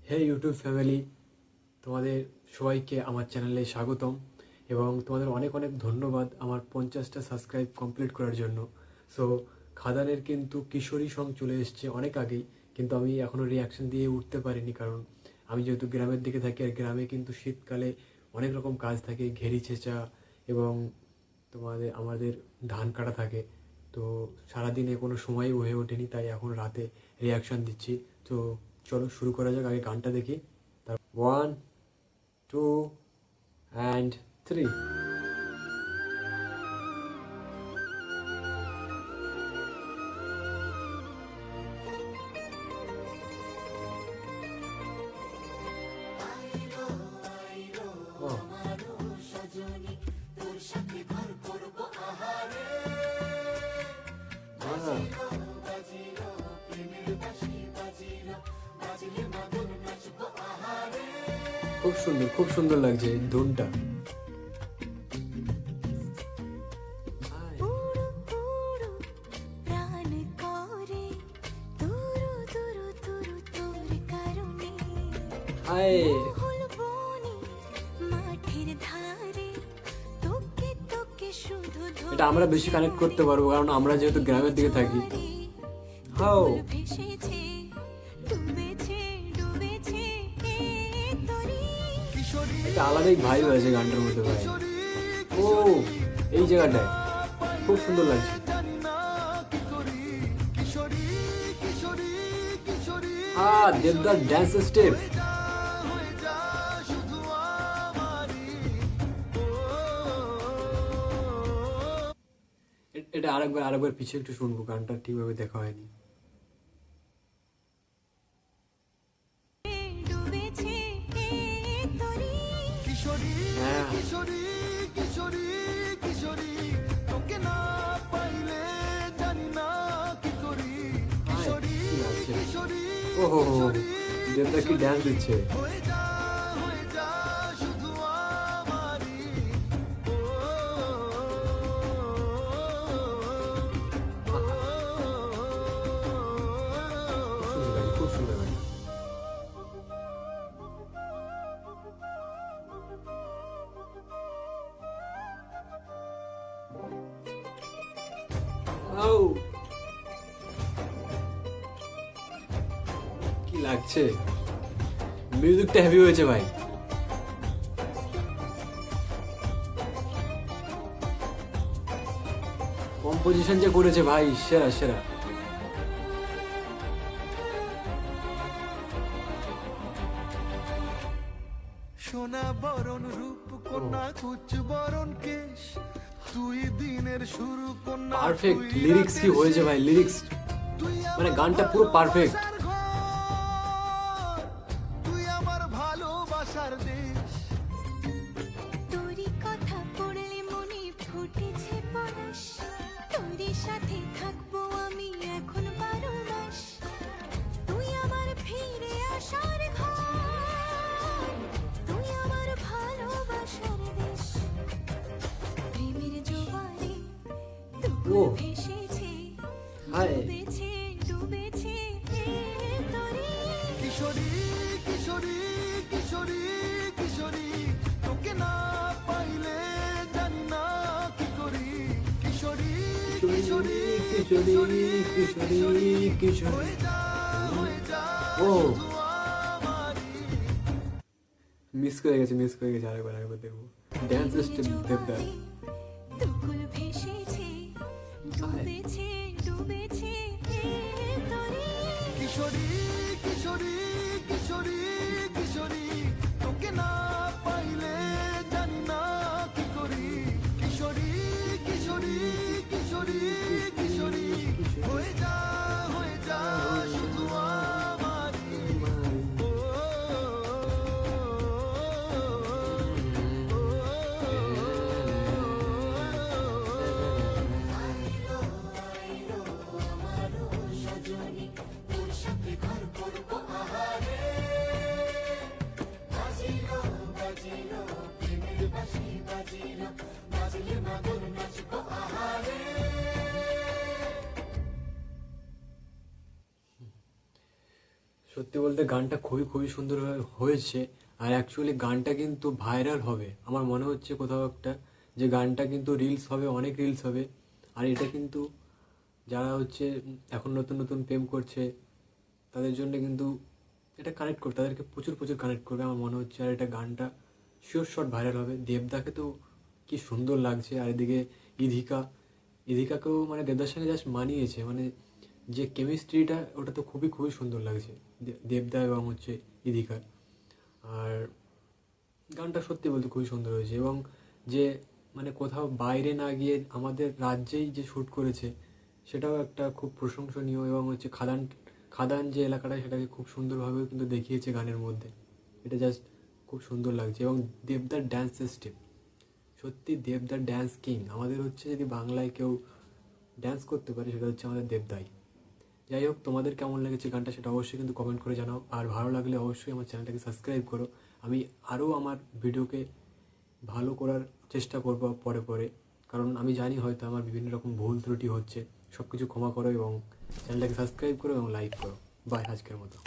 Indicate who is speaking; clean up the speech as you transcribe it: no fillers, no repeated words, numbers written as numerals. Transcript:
Speaker 1: হে YouTube family, তোমাদের সবাইকে আমার চ্যানেলে স্বাগতম এবং তোমাদের অনেক অনেক ধন্যবাদ আমার 50টা সাবস্ক্রাইব কমপ্লিট করার জন্য। সো খাদানের কিন্তু কিশোরী সং চলে এসছে অনেক আগেই, কিন্তু আমি এখনও রিয়াকশন দিয়ে উঠতে পারিনি, কারণ আমি যেহেতু গ্রামের দিকে থাকি আর গ্রামে কিন্তু শীতকালে অনেক রকম কাজ থাকে, ঘেরি ছেঁচা এবং আমাদের ধান কাটা থাকে। তো সারাদিনে কোনো সময়ই হয়ে ওঠেনি, তাই এখন রাতে রিয়াকশন দিচ্ছি। তো চলো শুরু করা যাক। আগে গানটা দেখি। 1, 2 and 3। খুব সুন্দর, খুব সুন্দর লাগছে ধুনটা। হায়, এটা আমরা বেশি কানেক্ট করতে পারবো, কারণ আমরা যেহেতু গ্রামের দিকে থাকি। হাও, একটা আলাদাই ভাইব আছে গানটার মধ্যে ভাই। ও এই জায়গাটায় খুব সুন্দর লাগছে। দেবদার ড্যান্স স্টেপ। এটা আরেকবার পিছিয়ে একটু শুনবো, গানটা ঠিকভাবে দেখা হয়নি। ওহো, দেবদা কি ড্যান্স দিচ্ছে। খুব সুন্দর। কি লাগছে, মিউজিকটা হেভি হয়েছে ভাই। কম্পোজিশন যে করেছে ভাই, সেরা সেরা।
Speaker 2: সোনা বরণ রূপ কন্যা কুচ বরণ কেশ, তুই দিনের শুরু কন্যা।
Speaker 1: পারফেক্ট লিরিক্স কি হয়েছে ভাই, লিরিক্স মানে গানটা পুরো পারফেক্ট।
Speaker 2: তুই আমার ভালোবাসার দেশ,
Speaker 3: তোরই কথা পড়লে মনে ফুটেছে পরশ, তোরই সাথে থাকবো আমি এখন 12 মাস। তুই আমার ফিরে আসার ঘর, তুই আমার ভালোবাসার দেশ। প্রেমের জোয়ারে দুপুর ভেসেছে, ডুবেছে ডুবেছে তোরে।
Speaker 2: কিশোরী কিশোরী কিশোরী কিশোরী, তোকে না পাইলে জানি না কি করি। কিশোরী কিশোরী
Speaker 1: কিশোরী কিশোরী কিশোরী।
Speaker 2: হয়ে যা
Speaker 1: ও
Speaker 2: শুধু আমারই।
Speaker 1: মিস করে গেছে আরেকবার দেখবো। ড্যান্স স্টেপ দেবদার।
Speaker 3: দুকুল ভেসেছে, ডুবেছে ডুবেছে তোরে।
Speaker 2: কিশোরী কিশোরী কিশোরী কিশোরী, তোকে না পাইলে জানি না কি করি। কিশোরী কিশোরী কিশোরী কিশোরী, হয়ে যা শুধু আমারই। ও,
Speaker 1: সত্যি বলতে গানটা খুবই খুবই সুন্দর হয়েছে। আর অ্যাকচুয়ালি গানটা কিন্তু ভাইরাল হবে আমার মনে হচ্ছে কোথাও একটা, যে গানটা কিন্তু রিলস হবে, অনেক রিলস হবে। আর এটা কিন্তু যারা হচ্ছে এখন নতুন নতুন প্রেম করছে তাদের জন্য কিন্তু এটা কানেক্ট করবে, তাদেরকে প্রচুর প্রচুর কানেক্ট করবে আমার মনে হচ্ছে। আর এটা গানটা শিওর শট ভাইরাল হবে। দেবদাকে তো কি সুন্দর লাগছে, আর এদিকে ইধিকাকেও মানে দেবদার সঙ্গে জাস্ট মানিয়েছে, মানে যে কেমিস্ট্রিটা ওটা তো খুবই খুবই সুন্দর লাগছে দেবদা এবং হচ্ছে ইধিকার। আর গানটা সত্যি বলতে খুবই সুন্দর হয়েছে, এবং যে মানে কোথাও বাইরে না গিয়ে আমাদের রাজ্যেই যে শ্যুট করেছে সেটাও একটা খুব প্রশংসনীয়। এবং হচ্ছে খাদান খাদান যে এলাকাটা সেটাকে খুব সুন্দরভাবে কিন্তু দেখিয়েছে গানের মধ্যে। এটা জাস্ট খুব সুন্দর লাগছে। এবং দেবদার ড্যান্স সিস্টেম, সত্যি দেবদার ড্যান্স কিং। আমাদের হচ্ছে যদি বাংলায় কেউ ড্যান্স করতে পারে সেটা হচ্ছে আমাদের দেবদাই। যাই হোক, তোমাদের কেমন লেগেছে গানটা সেটা অবশ্যই কিন্তু কমেন্ট করে জানাও। আর ভালো লাগলে অবশ্যই আমার চ্যানেলটাকে সাবস্ক্রাইব করো। আমি আরও আমার ভিডিওকে ভালো করার চেষ্টা করব পরে পরে, কারণ আমি জানি হয়তো আমার বিভিন্ন রকম ভুল ত্রুটি হচ্ছে। সব কিছু ক্ষমা করো এবং চ্যানেলটাকে সাবস্ক্রাইব করো এবং লাইক করো। বাই, আজকের মতো।